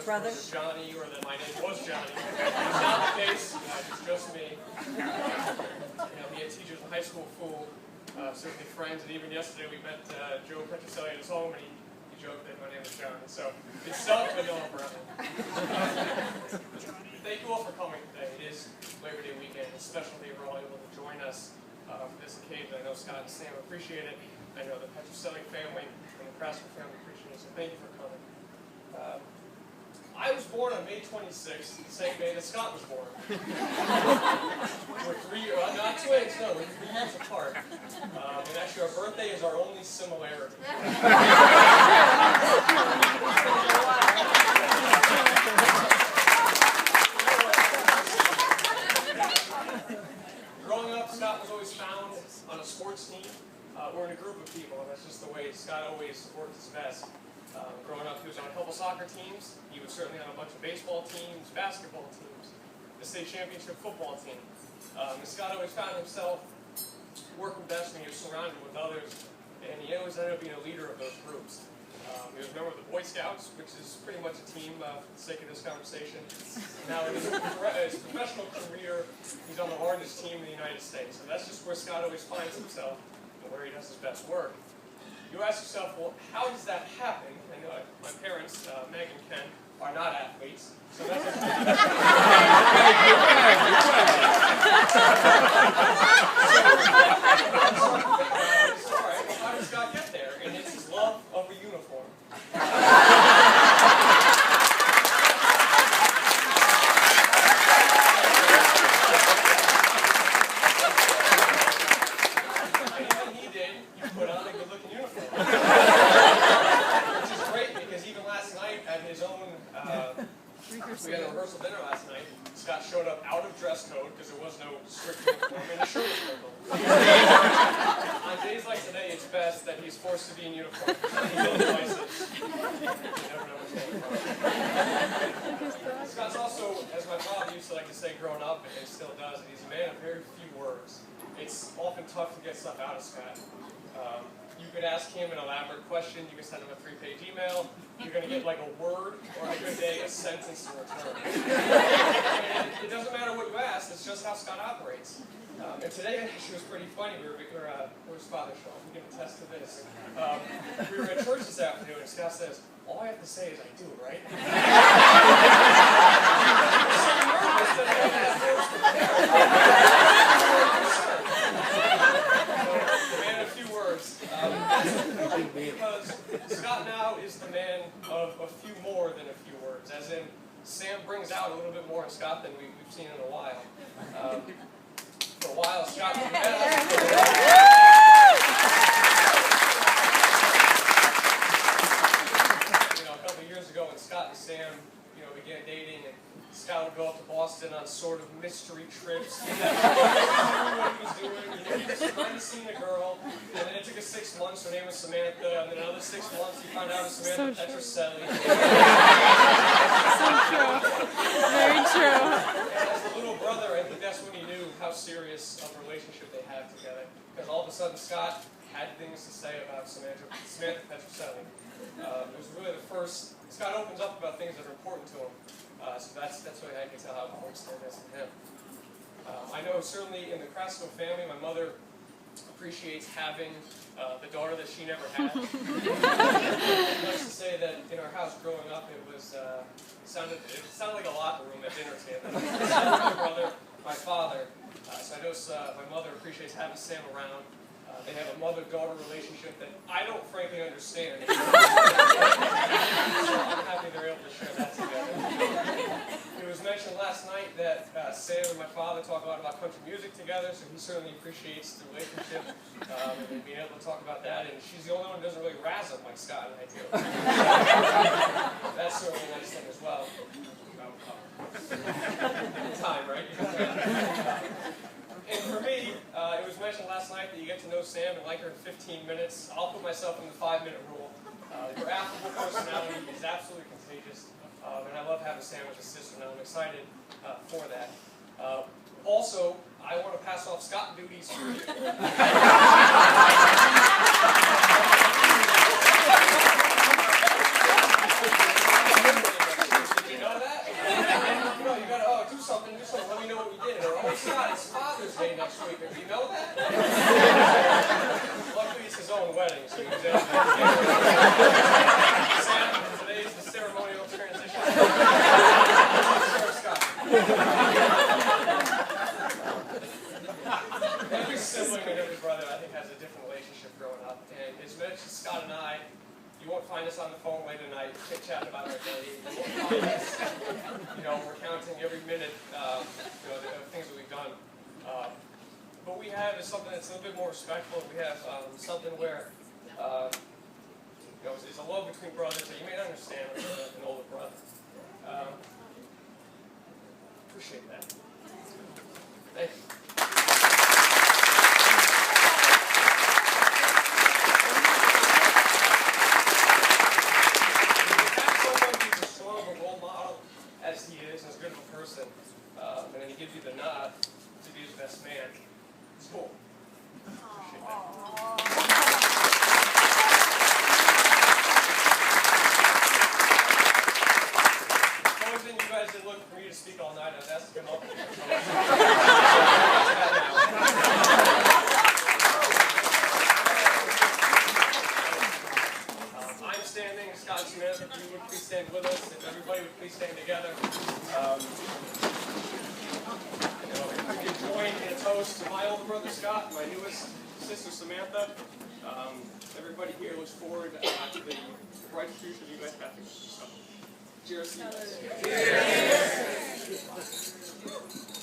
brother? Johnny, or that my name was Johnny. It's not the case. It's just me. Me and teachers in high school fool, certainly friends, and even yesterday we met Joe Petroselli at his home, and he joked that my name was Johnny. So it's stuck, but no umbrella. Thank you all for coming today. It is Labor Day weekend, a special day. We're all able to join us for this occasion. I know Scott and Sam appreciate it. I know the Petroselli family and the Craftsman family appreciate it. So thank you for coming. I was born on May 26th, the same day that Scott was born. We're not twins, no, we're 3 years apart. And actually our birthday is our only similarity. Growing up, Scott was always found on a sports team or in a group of people, and that's just the way Scott always worked his best. Growing up, he was on a couple soccer teams. He was certainly on a bunch of baseball teams, basketball teams, the state championship football team. And Scott always found himself working best when he was surrounded with others, and he always ended up being a leader of those groups. He was a member of the Boy Scouts, which is pretty much a team for the sake of this conversation. Now, in his professional career, he's on the largest team in the United States, and that's just where Scott always finds himself and where he does his best work. You ask yourself, well, how does that happen? And my parents, Meg and Ken, are not athletes, so that's a how did Scott get there? And it's his love of a uniform. Anything he did, you put on a good-looking uniform. Which is great, because even last night at his own, we had a rehearsal dinner last night, Scott showed up out of dress code, because there was no strict uniform, and his shirt was purple. On days like today, it's best that he's forced to be in uniform. You never know what's going on. Scott's also, as my father used to like to say growing up, and still does, he's a man of very few words. It's often tough to get stuff out of Scott. You could ask him an elaborate question, you could send him a 3-page email, you're going to get like a word, or on a good day, a sentence in return. And it doesn't matter what you ask, it's just how Scott operates. And today actually was pretty funny. Where's Father Shaw? We can attest to this. We were at church this afternoon, and Scott says, all I have to say is I do, right? I was so nervous that I had that verse prepared. The man of few words. Because Scott now is the man of a few more than a few words. As in, Sam brings out a little bit more in Scott than we've seen in a while. For a while, Scott was a couple of years ago when Scott and Sam, began dating, and Scott would go up to Boston on sort of mystery trips. He never knew what he was doing. He was trying to see a girl, and then it took us 6 months. Her name was Samantha, and then another 6 months he found out it was Samantha Petroselli. So true. Very true. And as a little brother, I think that's when he knew how serious of a relationship they had together. Because all of a sudden, Scott had things to say about Samantha Petroselli. It was really the first. Scott opens up about things that are important to him. So that's really how you can tell how important Stan is to him. I know certainly in the Craftsman family, my mother appreciates having the daughter that she never had. Let's just say that in our house growing up, it sounded like a locker room at dinner table. My brother, my father. So I know my mother appreciates having Sam around. They have a mother-daughter relationship that I don't frankly understand. So I'm happy they're able to share that together. It was mentioned last night that Sam and my father talk a lot about country music together, so he certainly appreciates the relationship and being able to talk about that. And she's the only one who doesn't really razz him like Scott and I do. That's certainly a nice thing as well. Time, right? And for me, it was mentioned last night that you get to know Sam and like her in 15 minutes. I'll put myself in the 5-minute rule. Her affable personality is absolutely contagious, and I love having Sam as a sister, and I'm excited for that. Also, I want to pass off Scott duties for you. Day next week. Do you know that? Luckily, it's his own wedding, so he's Sam, today's the ceremonial transition. Sir Scott. Every sibling and every brother, I think, has a different relationship growing up. And as much as Scott and I, you won't find us on the phone late at night, chit-chat about our day. You won't find us, we're counting every minute, the things that we've done. What we have is something that's a little bit more respectful. We have something where, it's a love between brothers that you may not understand with an older brother. Appreciate that. Thank you. As he is, as good of a person, and then he gives you the nod to be his best man. It's cool. Appreciate that. Only thing you guys didn't look for me to speak all night, I was asking him up here. I'm standing, Scott Smith, if you would please stand with us, if everybody would please stand together. If we could join in a toast to my older brother Scott, my newest sister Samantha. Everybody here looks forward to the bright future you guys have. So, cheers. Cheers.